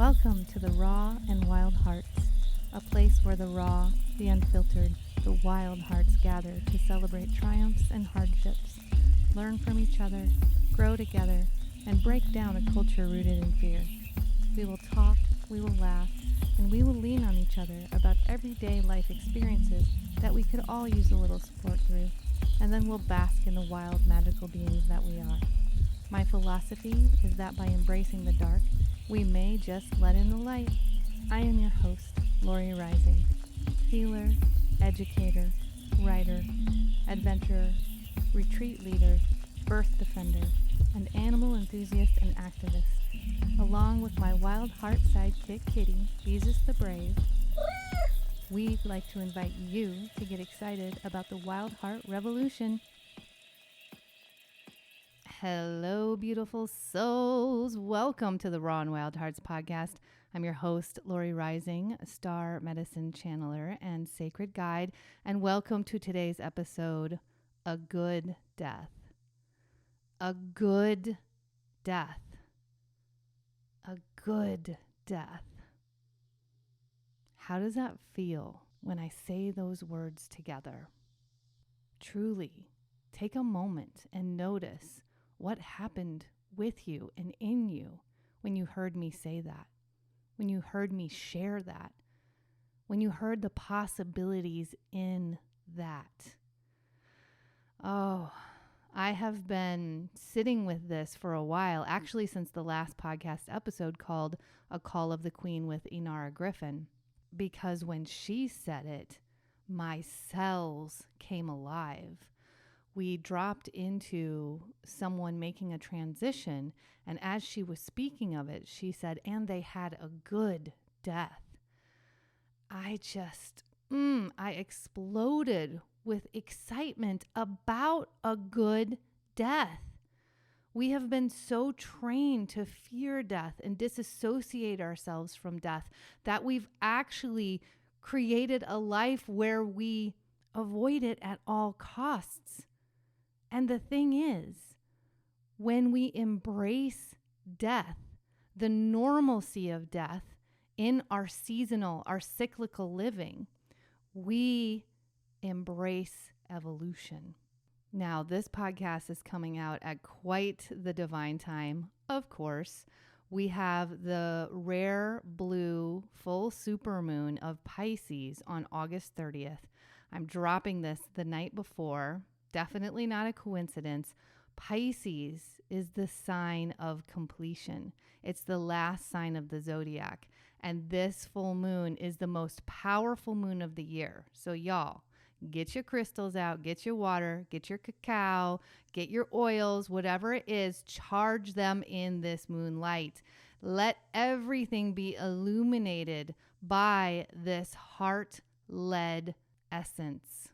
Welcome to the Raw and Wild Hearts, a place where the raw, the unfiltered, the wild hearts gather to celebrate triumphs and hardships, learn from each other, grow together, and break down a culture rooted in fear. We will talk, we will laugh, and we will lean on each other about everyday life experiences that we could all use a little support through, and then we'll bask in the wild, magical beings that we are. My philosophy is that by embracing the dark, we may just let in the light. I am your host, Lori Rising, healer, educator, writer, adventurer, retreat leader, birth defender, and animal enthusiast and activist, along with my wild heart sidekick Kitty, Jesus the Brave. We'd like to invite you to get excited about the Wild Heart Revolution. Hello, beautiful souls. Welcome to the Raw and Wild Hearts podcast. I'm your host, Lori Rising, a star medicine channeler and sacred guide, and welcome to today's episode, A Good Death. A good death. A good death. How does that feel when I say those words together? Truly, take a moment and notice what happened with you and in you when you heard me say that, when you heard me share that, when you heard the possibilities in that. Oh, I have been sitting with this for a while, actually since the last podcast episode called A Call of the Queen with Inara Griffin, because when she said it, my cells came alive. We dropped into someone making a transition, and as she was speaking of it, she said, and they had a good death. I exploded with excitement about a good death. We have been so trained to fear death and disassociate ourselves from death that we've actually created a life where we avoid it at all costs. And the thing is, when we embrace death, the normalcy of death in our seasonal, our cyclical living, we embrace evolution. Now, this podcast is coming out at quite the divine time, of course. We have the rare blue full supermoon of Pisces on August 30th. I'm dropping this the night before. Definitely not a coincidence. Pisces is the sign of completion. It's the last sign of the zodiac. And this full moon is the most powerful moon of the year. So y'all, get your crystals out, get your water, get your cacao, get your oils, whatever it is, charge them in this moonlight. Let everything be illuminated by this heart-led essence.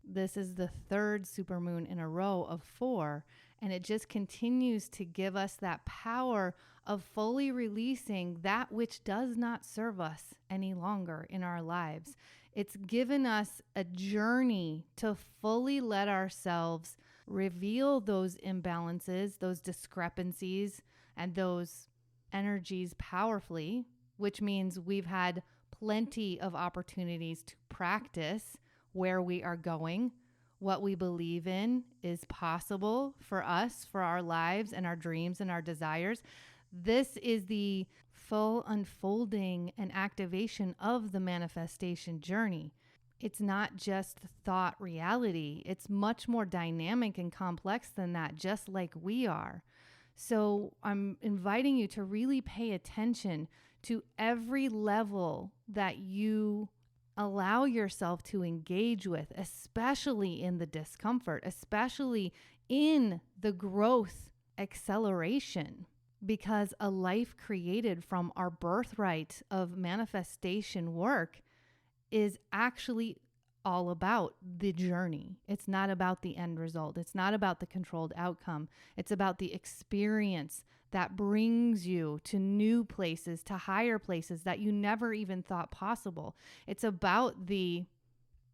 This is the third supermoon in a row of 4, and it just continues to give us that power of fully releasing that which does not serve us any longer in our lives. It's given us a journey to fully let ourselves reveal those imbalances, those discrepancies, and those energies powerfully, which means we've had plenty of opportunities to practice where we are going, what we believe in is possible for us, for our lives and our dreams and our desires. This is the full unfolding and activation of the manifestation journey. It's not just thought reality. It's much more dynamic and complex than that, just like we are. So I'm inviting you to really pay attention to every level that you allow yourself to engage with, especially in the discomfort, especially in the growth acceleration, because a life created from our birthright of manifestation work is actually all about the journey. It's not about the end result. It's not about the controlled outcome. It's about the experience that brings you to new places, to higher places that you never even thought possible. It's about the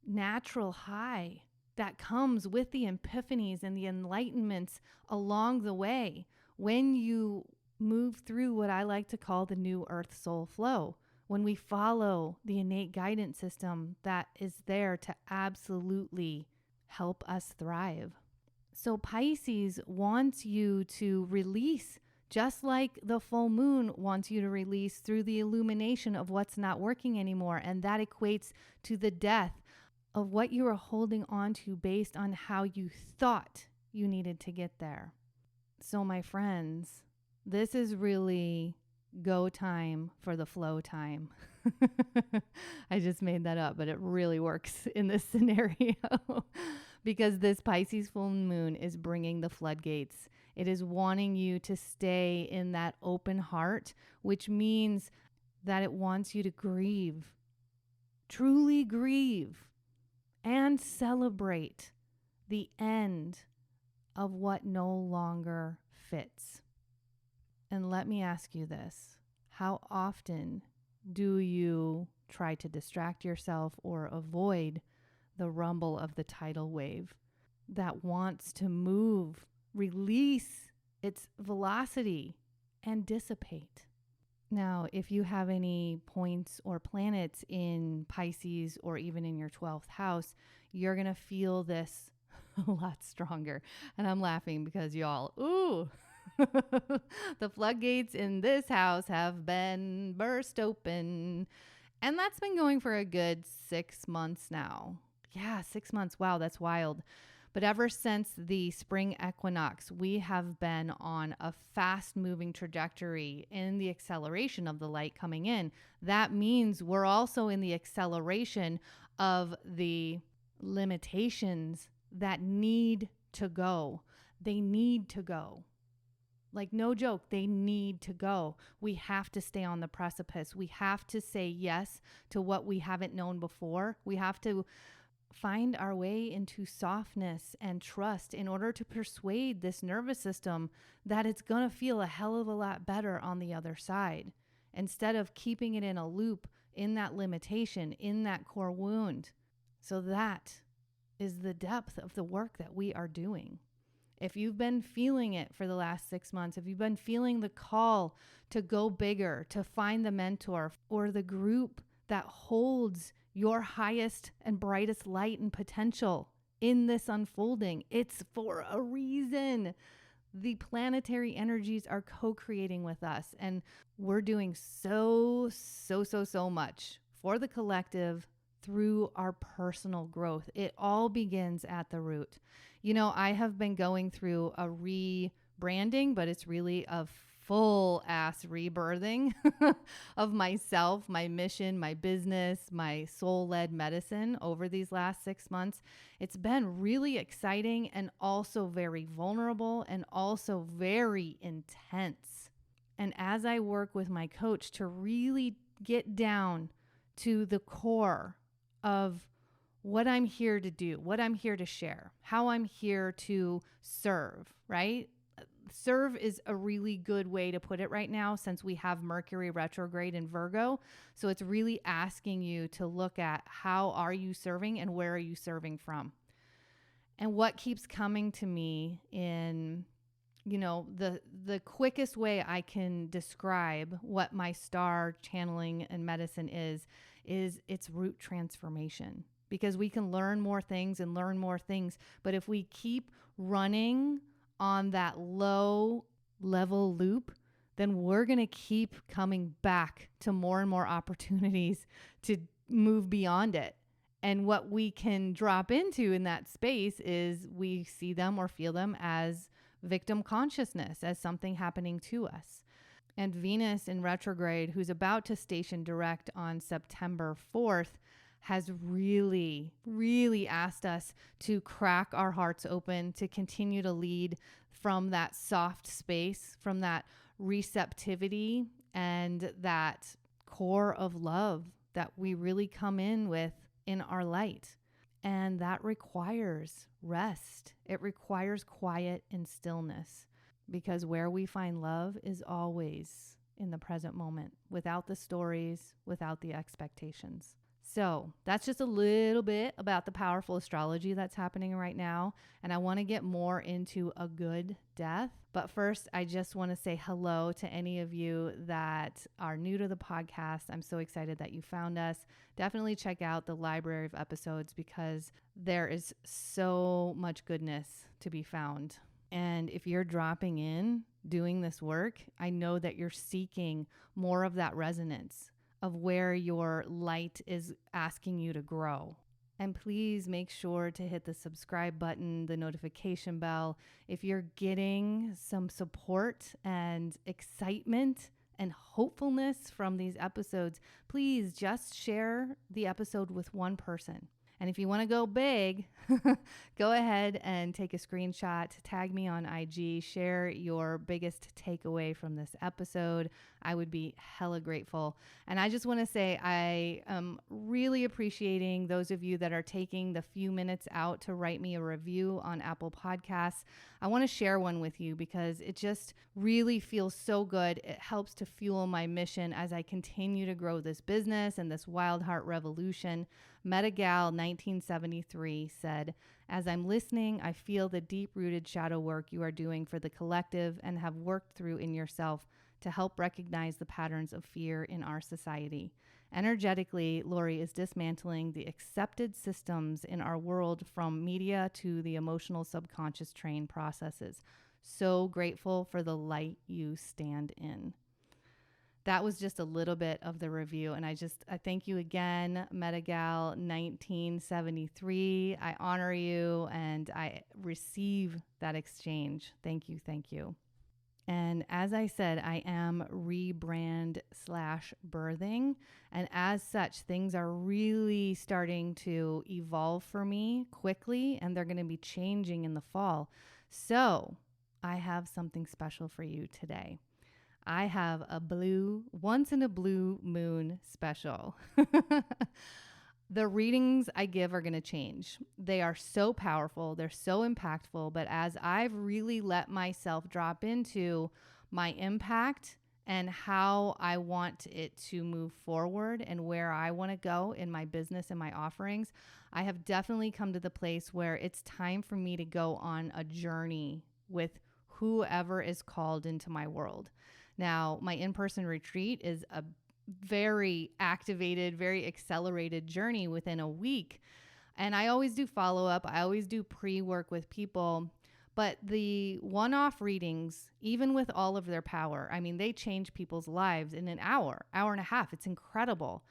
natural high that comes with the epiphanies and the enlightenments along the way when you move through what I like to call the new earth soul flow, when we follow the innate guidance system that is there to absolutely help us thrive. So Pisces wants you to release, just like the full moon wants you to release through the illumination of what's not working anymore. And that equates to the death of what you are holding on to based on how you thought you needed to get there. So my friends, this is really go time for the flow time. I just made that up, but it really works in this scenario because this Pisces full moon is bringing the floodgates. It is wanting you to stay in that open heart, which means that it wants you to grieve, truly grieve, and celebrate the end of what no longer fits. And let me ask you this. How often do you try to distract yourself or avoid the rumble of the tidal wave that wants to move, release its velocity, and dissipate? Now, if you have any points or planets in Pisces or even in your 12th house, you're going to feel this a lot stronger. And I'm laughing because y'all, ooh, the floodgates in this house have been burst open. And that's been going for a good 6 months now. Yeah, 6 months. Wow, that's wild. But ever since the spring equinox, we have been on a fast moving trajectory in the acceleration of the light coming in. That means we're also in the acceleration of the limitations that need to go. They need to go. Like, no joke, they need to go. We have to stay on the precipice. We have to say yes to what we haven't known before. We have to find our way into softness and trust in order to persuade this nervous system that it's going to feel a hell of a lot better on the other side, instead of keeping it in a loop, in that limitation, in that core wound. So that is the depth of the work that we are doing. If you've been feeling it for the last 6 months, if you've been feeling the call to go bigger, to find the mentor or the group that holds your highest and brightest light and potential in this unfolding, it's for a reason. The planetary energies are co-creating with us, and we're doing so much for the collective through our personal growth. It all begins at the root. You know, I have been going through a rebranding, but it's really a full ass rebirthing of myself, my mission, my business, my soul-led medicine over these last 6 months. It's been really exciting and also very vulnerable and also very intense. And as I work with my coach to really get down to the core of what I'm here to do, what I'm here to share, how I'm here to serve, right? Serve is a really good way to put it right now, since we have Mercury retrograde in Virgo. So it's really asking you to look at how are you serving and where are you serving from? And what keeps coming to me in, you know, the quickest way I can describe what my star channeling and medicine is its root transformation. Because we can learn more things, but if we keep running on that low level loop, then we're going to keep coming back to more and more opportunities to move beyond it. And what we can drop into in that space is we see them or feel them as victim consciousness, as something happening to us. And Venus in retrograde, who's about to station direct on September 4th, has really asked us to crack our hearts open, to continue to lead from that soft space, from that receptivity and that core of love that we really come in with in our light. And that requires rest. It requires quiet and stillness, because where we find love is always in the present moment, without the stories, without the expectations. So that's just a little bit about the powerful astrology that's happening right now. And I want to get more into a good death. But first, I just want to say hello to any of you that are new to the podcast. I'm so excited that you found us. Definitely check out the library of episodes because there is so much goodness to be found. And if you're dropping in, doing this work, I know that you're seeking more of that resonance of where your light is asking you to grow. And please make sure to hit the subscribe button, the notification bell. If you're getting some support and excitement and hopefulness from these episodes, please just share the episode with one person. And if you want to go big, go ahead and take a screenshot, tag me on IG, share your biggest takeaway from this episode. I would be hella grateful. And I just want to say I am really appreciating those of you that are taking the few minutes out to write me a review on Apple Podcasts. I want to share one with you because it just really feels so good. It helps to fuel my mission as I continue to grow this business and this wild heart revolution. Metagal 1973 said, "As I'm listening, I feel the deep-rooted shadow work you are doing for the collective and have worked through in yourself to help recognize the patterns of fear in our society. Energetically, Lori is dismantling the accepted systems in our world from media to the emotional subconscious trained processes. So grateful for the light you stand in." That was just a little bit of the review. And I thank you again, Metagal 1973. I honor you and I receive that exchange. Thank you. Thank you. And as I said, I am rebrand/birthing. And as such, things are really starting to evolve for me quickly, and they're going to be changing in the fall. So I have something special for you today. I have a once in a blue moon special. The readings I give are going to change. They are so powerful. They're so impactful. But as I've really let myself drop into my impact and how I want it to move forward and where I want to go in my business and my offerings, I have definitely come to the place where it's time for me to go on a journey with whoever is called into my world. Now, my in-person retreat is a very activated, very accelerated journey within a week. And I always do follow-up. I always do pre-work with people. But the one-off readings, even with all of their power, I mean, they change people's lives in an hour and a half. It's incredible.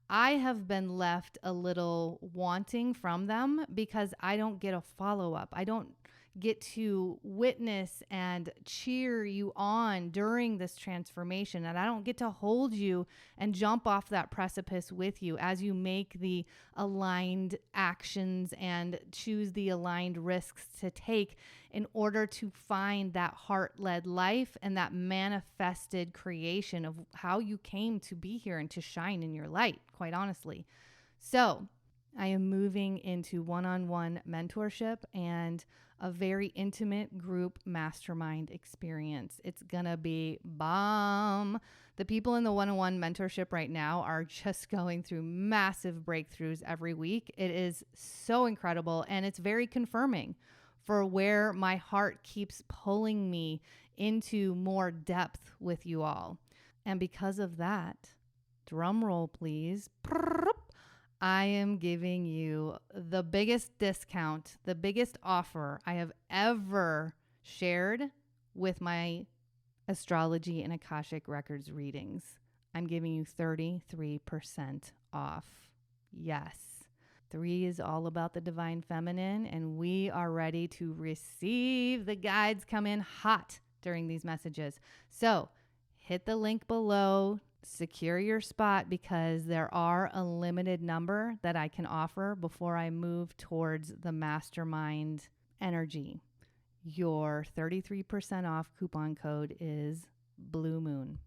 I have been left a little wanting from them because I don't get a follow-up. I don't get to witness and cheer you on during this transformation. And I don't get to hold you and jump off that precipice with you as you make the aligned actions and choose the aligned risks to take in order to find that heart-led life and that manifested creation of how you came to be here and to shine in your light, quite honestly. So I am moving into one-on-one mentorship and a very intimate group mastermind experience. It's gonna be bomb. The people in the one-on-one mentorship right now are just going through massive breakthroughs every week. It is so incredible, and it's very confirming for where my heart keeps pulling me into more depth with you all. And because of that, drum roll please, I am giving you the biggest discount, the biggest offer I have ever shared with my astrology and Akashic records readings. I'm giving you 33% off. Yes. 3 is all about the divine feminine, and we are ready to receive the guides come in hot during these messages. So hit the link below. Secure your spot because there are a limited number that I can offer before I move towards the mastermind energy. Your 33% off coupon code is Blue Moon.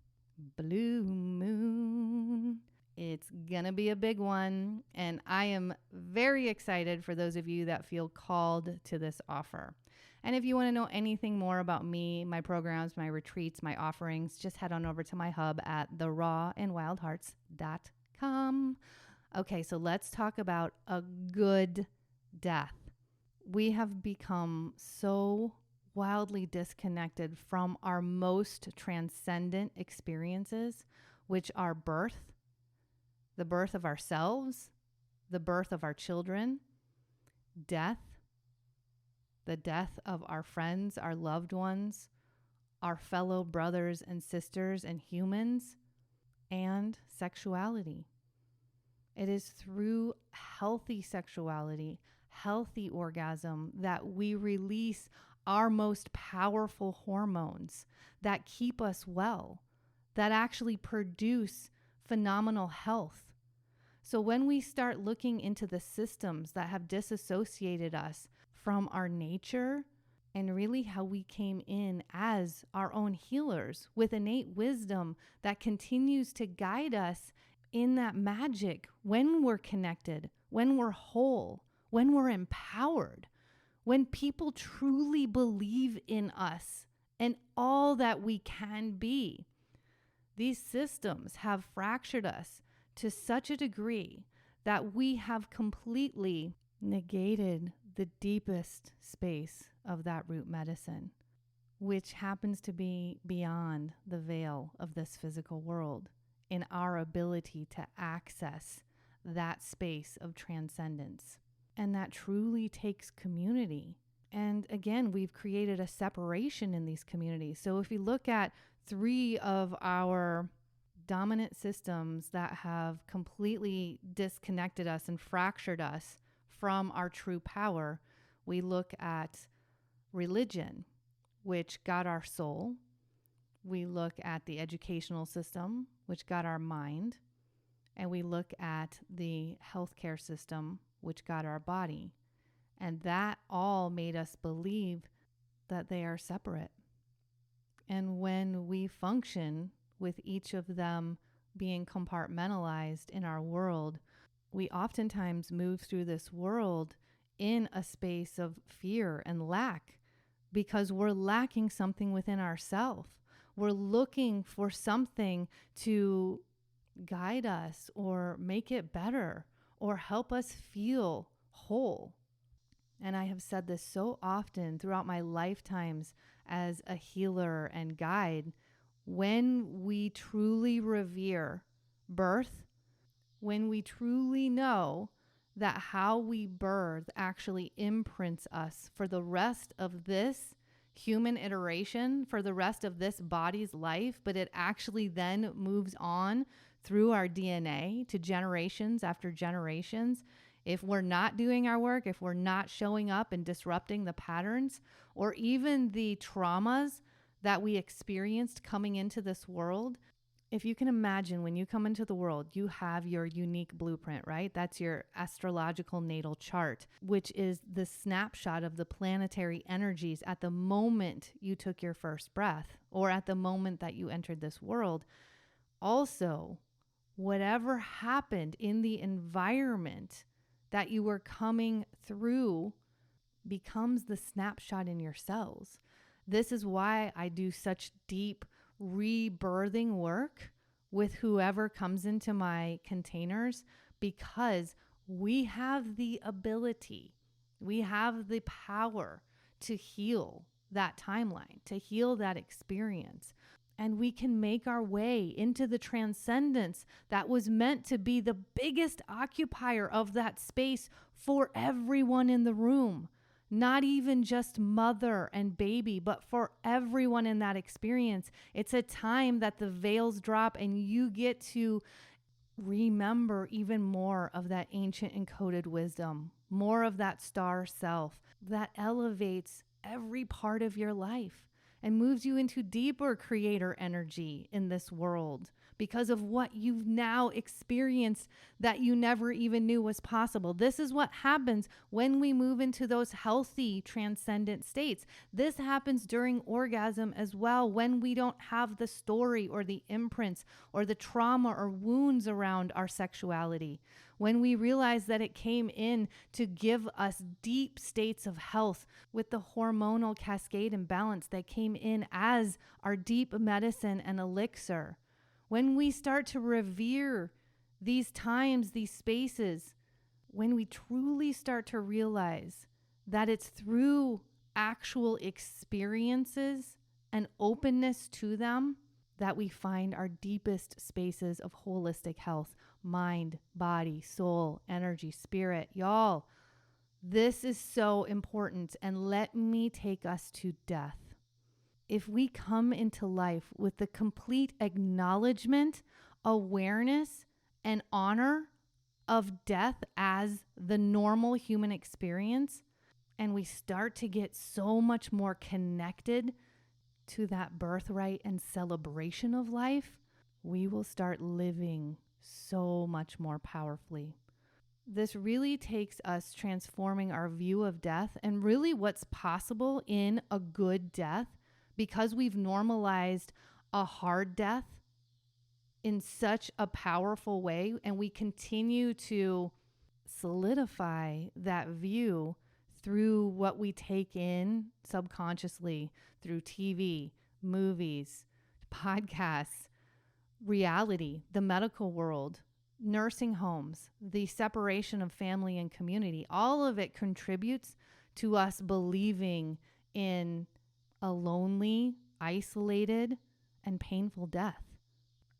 Blue Moon. It's gonna be a big one, and I am very excited for those of you that feel called to this offer. And if you want to know anything more about me, my programs, my retreats, my offerings, just head on over to my hub at therawandwildhearts.com. Okay, so let's talk about a good death. We have become so wildly disconnected from our most transcendent experiences, which are birth, the birth of ourselves, the birth of our children, death, the death of our friends, our loved ones, our fellow brothers and sisters and humans, and sexuality. It is through healthy sexuality, healthy orgasm, that we release our most powerful hormones that keep us well, that actually produce phenomenal health. So when we start looking into the systems that have disassociated us from our nature and really how we came in as our own healers with innate wisdom that continues to guide us in that magic when we're connected, when we're whole, when we're empowered, when people truly believe in us and all that we can be. These systems have fractured us to such a degree that we have completely negated the deepest space of that root medicine, which happens to be beyond the veil of this physical world, in our ability to access that space of transcendence. And that truly takes community. And again, we've created a separation in these communities. So if you look at 3 of our dominant systems that have completely disconnected us and fractured us from our true power, we look at religion, which got our soul. We look at the educational system, which got our mind. And we look at the healthcare system, which got our body. And that all made us believe that they are separate. And when we function with each of them being compartmentalized in our world, we oftentimes move through this world in a space of fear and lack because we're lacking something within ourselves. We're looking for something to guide us or make it better or help us feel whole. And I have said this so often throughout my lifetimes as a healer and guide. When we truly revere birth, when we truly know that how we birth actually imprints us for the rest of this human iteration, for the rest of this body's life, but it actually then moves on through our DNA to generations after generations. If we're not doing our work, if we're not showing up and disrupting the patterns or even the traumas that we experienced coming into this world, if you can imagine when you come into the world, you have your unique blueprint, right? That's your astrological natal chart, which is the snapshot of the planetary energies at the moment you took your first breath or at the moment that you entered this world. Also, whatever happened in the environment that you were coming through becomes the snapshot in your cells. This is why I do such deep rebirthing work with whoever comes into my containers, because we have the ability, we have the power to heal that timeline, to heal that experience. And we can make our way into the transcendence that was meant to be the biggest occupier of that space for everyone in the room. Not even just mother and baby, but for everyone in that experience. It's a time that the veils drop and you get to remember even more of that ancient encoded wisdom, more of that star self that elevates every part of your life and moves you into deeper creator energy in this world because of what you've now experienced that you never even knew was possible. This is what happens when we move into those healthy, transcendent states. This happens during orgasm as well, when we don't have the story or the imprints or the trauma or wounds around our sexuality. When we realize that it came in to give us deep states of health with the hormonal cascade and balance that came in as our deep medicine and elixir. When we start to revere These times, these spaces, when we truly start to realize that it's through actual experiences and openness to them that we find our deepest spaces of holistic health, mind, body, soul, energy, spirit. Y'all, this is so important. And let me take us to death. If we come into life with the complete acknowledgement, awareness, and honor of death as the normal human experience, and we start to get so much more connected to that birthright and celebration of life, we will start living so much more powerfully. This really takes us transforming our view of death and really what's possible in a good death, because we've normalized a hard death in such a powerful way, and we continue to solidify that view through what we take in subconsciously through TV, movies, podcasts, reality, the medical world, nursing homes, the separation of family and community. All of it contributes to us believing in a lonely, isolated, and painful death.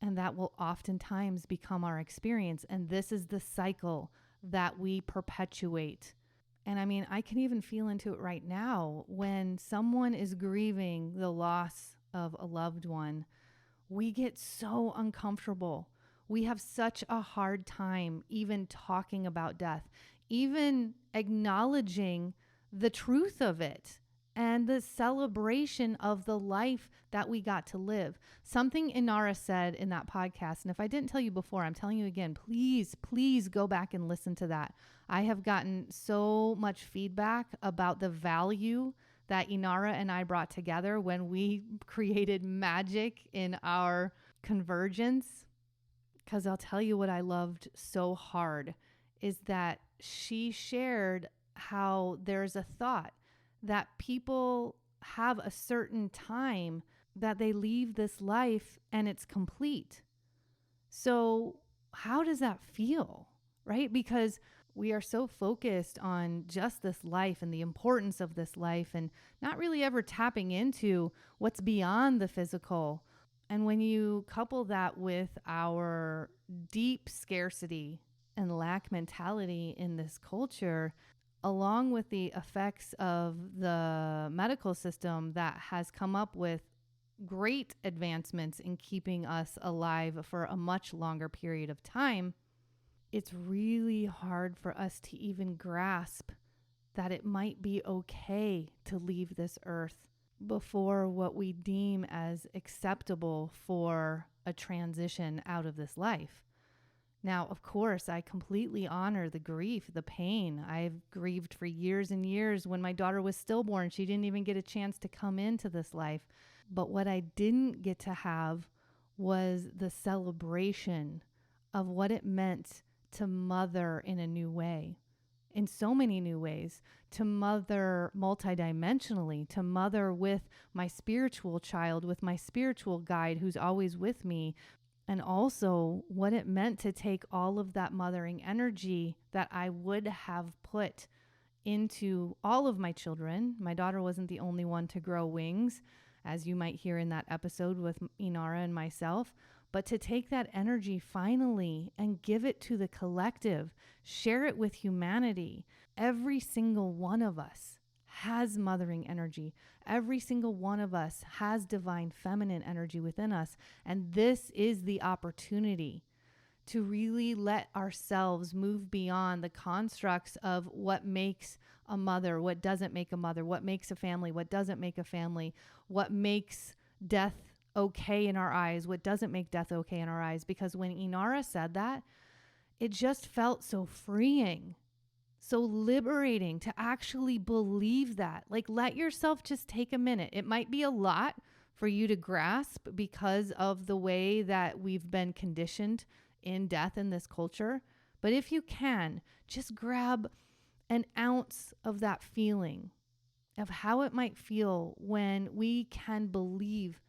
And that will oftentimes become our experience. And this is the cycle that we perpetuate. And I mean, I can even feel into it right now when someone is grieving the loss of a loved one. We get so uncomfortable. We have such a hard time even talking about death, even acknowledging the truth of it and the celebration of the life that we got to live. Something Inara said in that podcast, and if I didn't tell you before, I'm telling you again, please go back and listen to that. I have gotten so much feedback about the value that Inara and I brought together when we created magic in our convergence. Because I'll tell you what I loved so hard is that she shared how there's a thought that people have a certain time that they leave this life and it's complete. So how does that feel, right? Because we are so focused on just this life and the importance of this life and not really ever tapping into what's beyond the physical. And when you couple that with our deep scarcity and lack mentality in this culture, along with the effects of the medical system that has come up with great advancements in keeping us alive for a much longer period of time, it's really hard for us to even grasp that it might be okay to leave this earth before what we deem as acceptable for a transition out of this life. Now, of course, I completely honor the grief, the pain. I've grieved for years and years. When my daughter was stillborn, she didn't even get a chance to come into this life. But what I didn't get to have was the celebration of what it meant to mother in a new way, in so many new ways, to mother multidimensionally, to mother with my spiritual child, with my spiritual guide who's always with me. And also what it meant to take all of that mothering energy that I would have put into all of my children. My daughter wasn't the only one to grow wings, as you might hear in that episode with Inara and myself, but to take that energy finally and give it to the collective, share it with humanity. Every single one of us has mothering energy. Every single one of us has divine feminine energy within us. And this is the opportunity to really let ourselves move beyond the constructs of what makes a mother, what doesn't make a mother, what makes a family, what doesn't make a family, what makes death okay in our eyes, what doesn't make death okay in our eyes. Because when Inara said that, it just felt so freeing, so liberating to actually believe that. Like, let yourself just take a minute. It might be a lot for you to grasp because of the way that we've been conditioned in death in this culture. But if you can, just grab an ounce of that feeling of how it might feel when we can believe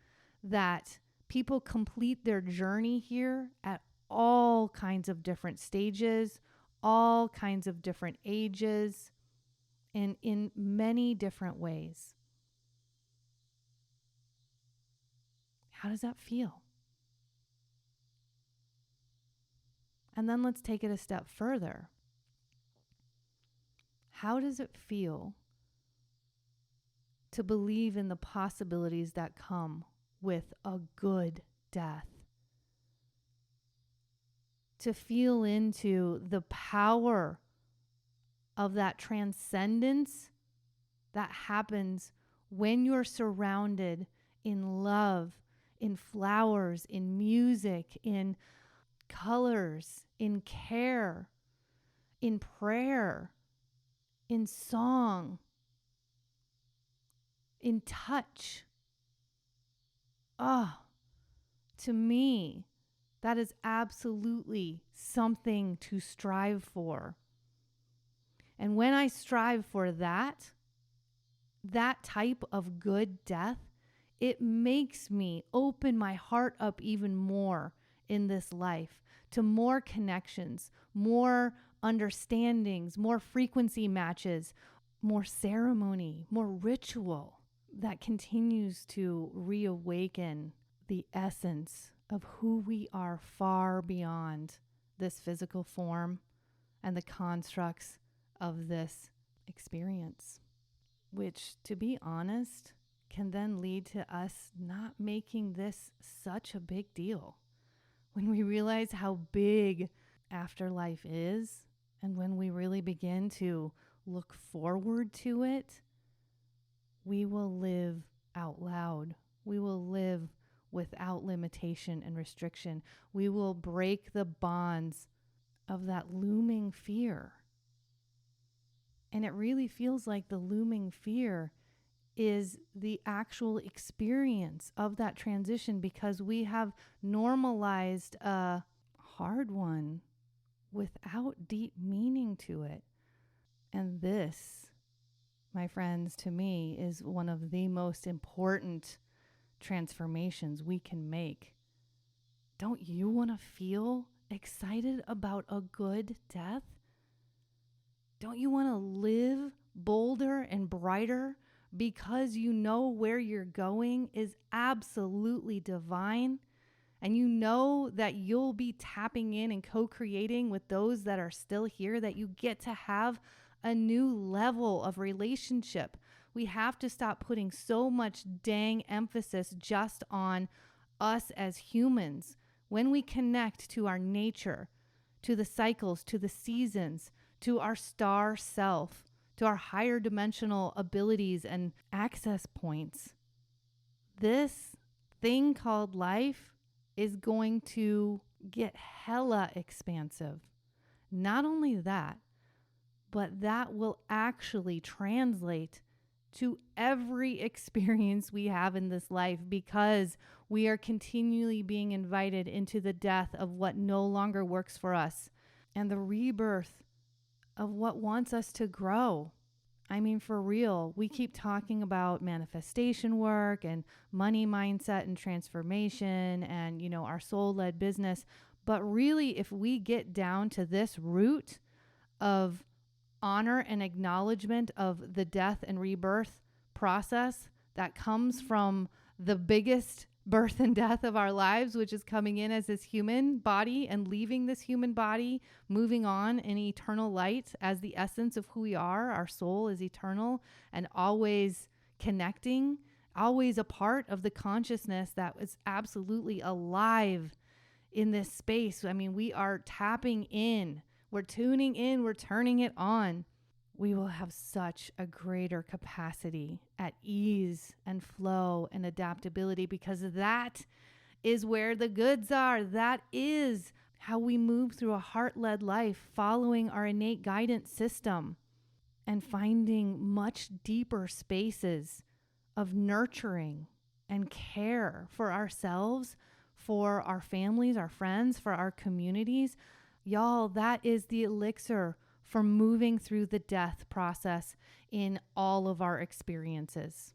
that people complete their journey here at all kinds of different stages, all kinds of different ages, and in many different ways. How does that feel? And then let's take it a step further. How does it feel to believe in the possibilities that come with a good death? To feel into the power of that transcendence that happens when you're surrounded in love, in flowers, in music, in colors, in care, in prayer, in song, in touch. To me, that is absolutely something to strive for. And when I strive for that type of good death, it makes me open my heart up even more in this life to more connections, more understandings, more frequency matches, more ceremony, more ritual that continues to reawaken the essence of who we are far beyond this physical form and the constructs of this experience, which, to be honest, can then lead to us not making this such a big deal. When we realize how big afterlife is, and when we really begin to look forward to it, we will live out loud. We will live without limitation and restriction. We will break the bonds of that looming fear. And it really feels like the looming fear is the actual experience of that transition, because we have normalized a hard one without deep meaning to it. And this, my friends, to me is one of the most important transformations we can make. Don't you want to feel excited about a good death? Don't you want to live bolder and brighter because you know where you're going is absolutely divine, and you know that you'll be tapping in and co-creating with those that are still here, that you get to have a new level of relationship? We have to stop putting so much dang emphasis just on us as humans. When we connect to our nature, to the cycles, to the seasons, to our star self, to our higher dimensional abilities and access points, this thing called life is going to get hella expansive. Not only that, but that will actually translate to every experience we have in this life, because we are continually being invited into the death of what no longer works for us and the rebirth of what wants us to grow. I mean, for real, we keep talking about manifestation work and money mindset and transformation and, our soul-led business. But really, if we get down to this root of honor and acknowledgement of the death and rebirth process that comes from the biggest birth and death of our lives, which is coming in as this human body and leaving this human body, moving on in eternal light as the essence of who we are. Our soul is eternal and always connecting, always a part of the consciousness that is absolutely alive in this space. I mean, we are tapping in. We're tuning in, we're turning it on. We will have such a greater capacity at ease and flow and adaptability, because that is where the goods are. That is how we move through a heart-led life, following our innate guidance system and finding much deeper spaces of nurturing and care for ourselves, for our families, our friends, for our communities. Y'all, that is the elixir for moving through the death process in all of our experiences.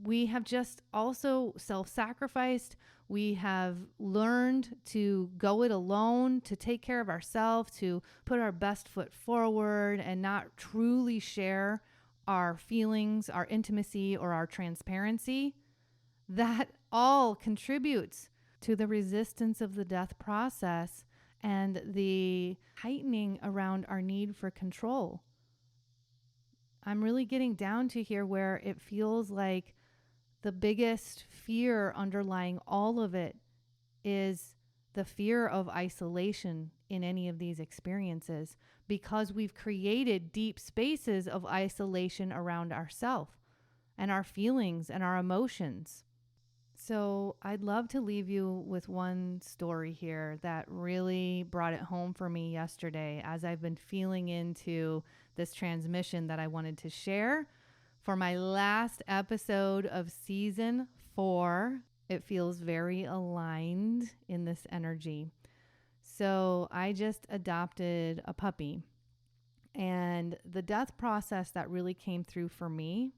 we have just also self-sacrificed. We have learned to go it alone, to take care of ourselves, to put our best foot forward and not truly share our feelings, our intimacy, or our transparency. That all contributes to the resistance of the death process and the heightening around our need for control. I'm really getting down to here where it feels like the biggest fear underlying all of it is the fear of isolation in any of these experiences, because we've created deep spaces of isolation around ourselves and our feelings and our emotions. So I'd love to leave you with one story here that really brought it home for me yesterday as I've been feeling into this transmission that I wanted to share for my last episode of season 4. It feels very aligned in this energy. So I just adopted a puppy, and the death process that really came through for me,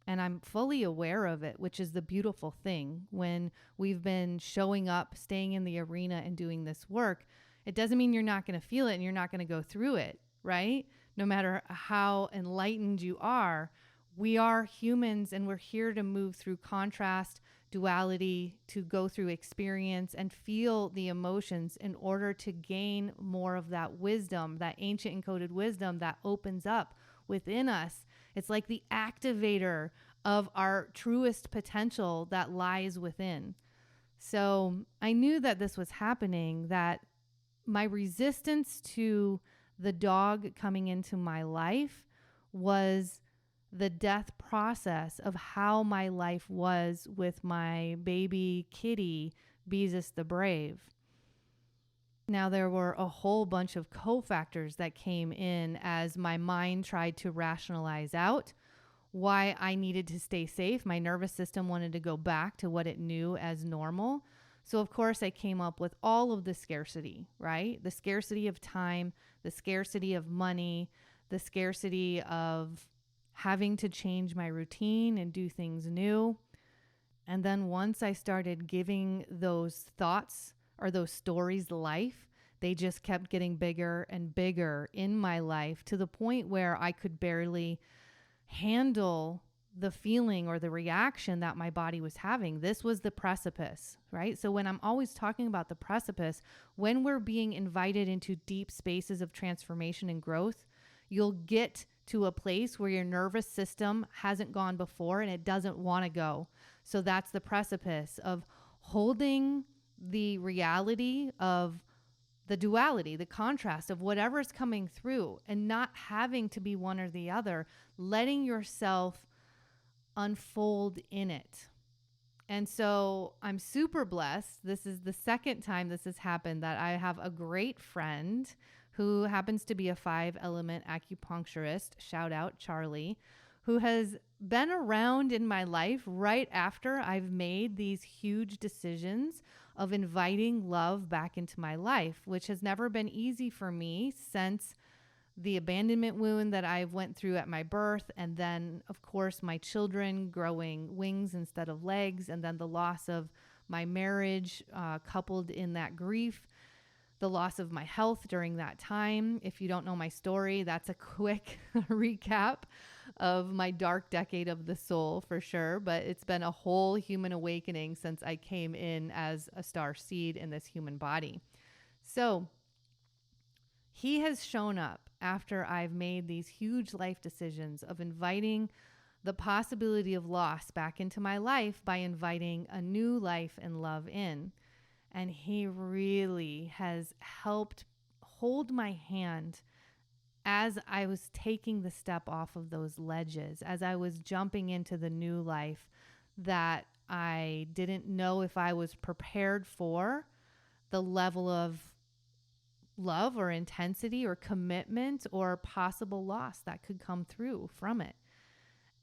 and I'm fully aware of it, which is the beautiful thing. When we've been showing up, staying in the arena and doing this work, it doesn't mean you're not going to feel it and you're not going to go through it, right? No matter how enlightened you are, we are humans and we're here to move through contrast, duality, to go through experience and feel the emotions in order to gain more of that wisdom, that ancient encoded wisdom that opens up within us. It's like the activator of our truest potential that lies within. So I knew that this was happening, that my resistance to the dog coming into my life was the death process of how my life was with my baby kitty, Beezus the Brave. Now, there were a whole bunch of cofactors that came in as my mind tried to rationalize out why I needed to stay safe. My nervous system wanted to go back to what it knew as normal. So, of course, I came up with all of the scarcity, right? The scarcity of time, the scarcity of money, the scarcity of having to change my routine and do things new. And then once I started giving those thoughts or those stories life, they just kept getting bigger and bigger in my life to the point where I could barely handle the feeling or the reaction that my body was having. This was the precipice, right? So when I'm always talking about the precipice, when we're being invited into deep spaces of transformation and growth, you'll get to a place where your nervous system hasn't gone before and it doesn't want to go. So that's the precipice of holding the reality of the duality, the contrast of whatever is coming through, and not having to be one or the other, letting yourself unfold in it. And so I'm super blessed. This is the second time this has happened, that I have a great friend who happens to be a 5-element acupuncturist, shout out Charlie, who has been around in my life right after I've made these huge decisions of inviting love back into my life, which has never been easy for me since the abandonment wound that I went through at my birth. And then, of course, my children growing wings instead of legs. And then the loss of my marriage, coupled in that grief, the loss of my health during that time. If you don't know my story, that's a quick recap of my dark decade of the soul for sure. But it's been a whole human awakening since I came in as a star seed in this human body. So he has shown up after I've made these huge life decisions of inviting the possibility of loss back into my life by inviting a new life and love in. And he really has helped hold my hand as I was taking the step off of those ledges, as I was jumping into the new life that I didn't know if I was prepared for, the level of love or intensity or commitment or possible loss that could come through from it.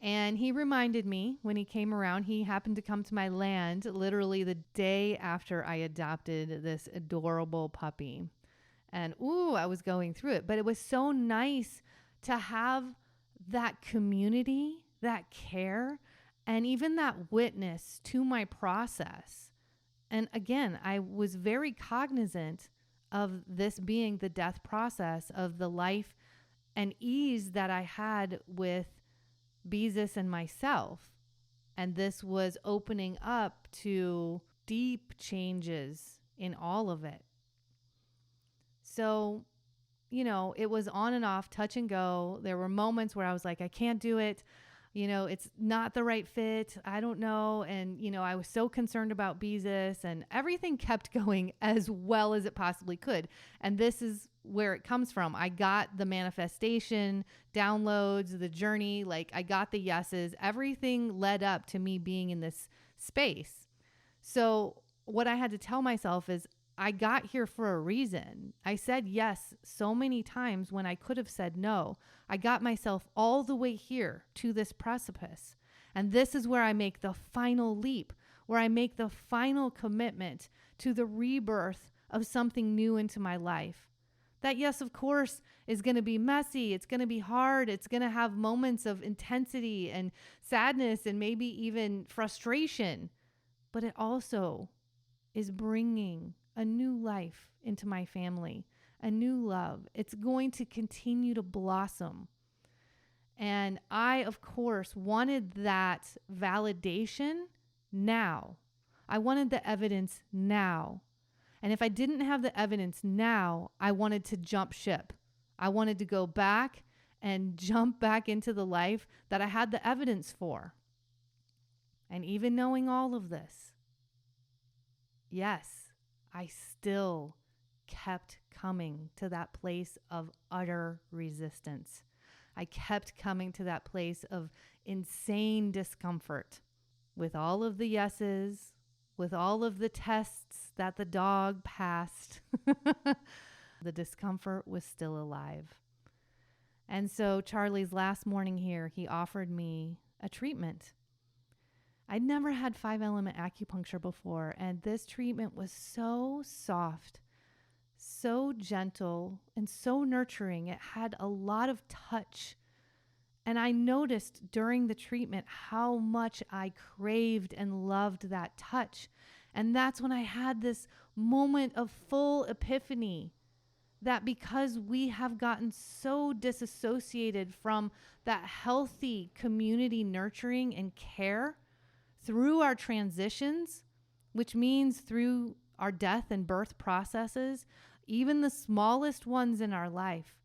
And he reminded me when he came around, he happened to come to my land literally the day after I adopted this adorable puppy. And I was going through it. But it was so nice to have that community, that care, And even that witness to my process. And again, I was very cognizant of this being the death process, of the life and ease that I had with Beezus and myself. And this was opening up to deep changes in all of it. So, it was on and off, touch and go. There were moments where I was like, I can't do it. It's not the right fit. I don't know. And, I was so concerned about Beezus, and everything kept going as well as it possibly could. And this is where it comes from. I got the manifestation, downloads, the journey, I got the yeses. Everything led up to me being in this space. So what I had to tell myself is, I got here for a reason. I said yes so many times when I could have said no. I got myself all the way here to this precipice. And this is where I make the final leap, where I make the final commitment to the rebirth of something new into my life. That, yes, of course, is going to be messy. It's going to be hard. It's going to have moments of intensity and sadness and maybe even frustration. But it also is bringing a new life into my family, a new love. It's going to continue to blossom. And I, of course, wanted that validation now. I wanted the evidence now. And if I didn't have the evidence now, I wanted to jump ship. I wanted to go back and jump back into the life that I had the evidence for. And even knowing all of this, yes, I still kept coming to that place of utter resistance. I kept coming to that place of insane discomfort with all of the yeses, with all of the tests that the dog passed. The discomfort was still alive. And so Charlie's last morning here, he offered me a treatment. I'd never had 5-element acupuncture before, and this treatment was so soft, so gentle, and so nurturing. It had a lot of touch. And I noticed during the treatment how much I craved and loved that touch. And that's when I had this moment of full epiphany that because we have gotten so disassociated from that healthy community nurturing and care through our transitions, which means through our death and birth processes, even the smallest ones in our life,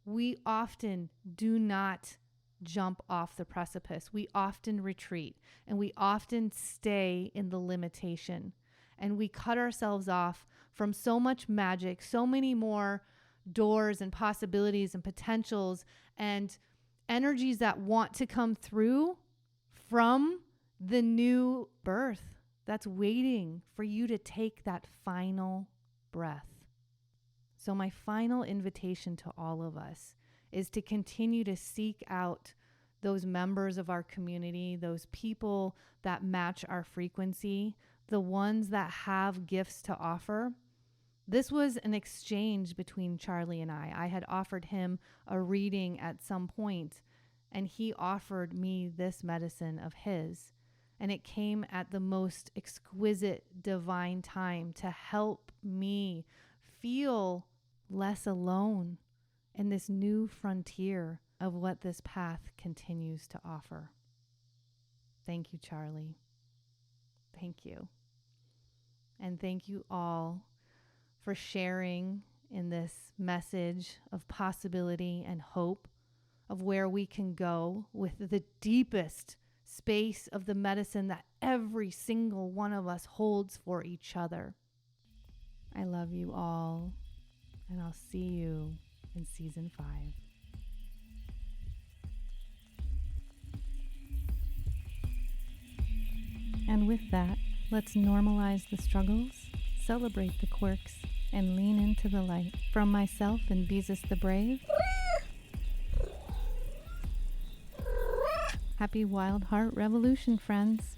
we often do not jump off the precipice. We often retreat, and we often stay in the limitation, and we cut ourselves off from so much magic, so many more doors and possibilities and potentials and energies that want to come through from the new birth that's waiting for you to take that final breath. So my final invitation to all of us is to continue to seek out those members of our community, those people that match our frequency, the ones that have gifts to offer. This was an exchange between Charlie and I. I had offered him a reading at some point, and he offered me this medicine of his. And it came at the most exquisite, divine time to help me feel less alone in this new frontier of what this path continues to offer. Thank you, Charlie. Thank you. And thank you all for sharing in this message of possibility and hope of where we can go with the deepest space of the medicine that every single one of us holds for each other. I love you all, and I'll see you in season 5. And with that, let's normalize the struggles, celebrate the quirks, and lean into the light. From myself and Beezus the Brave, happy Wild Heart Revolution, friends.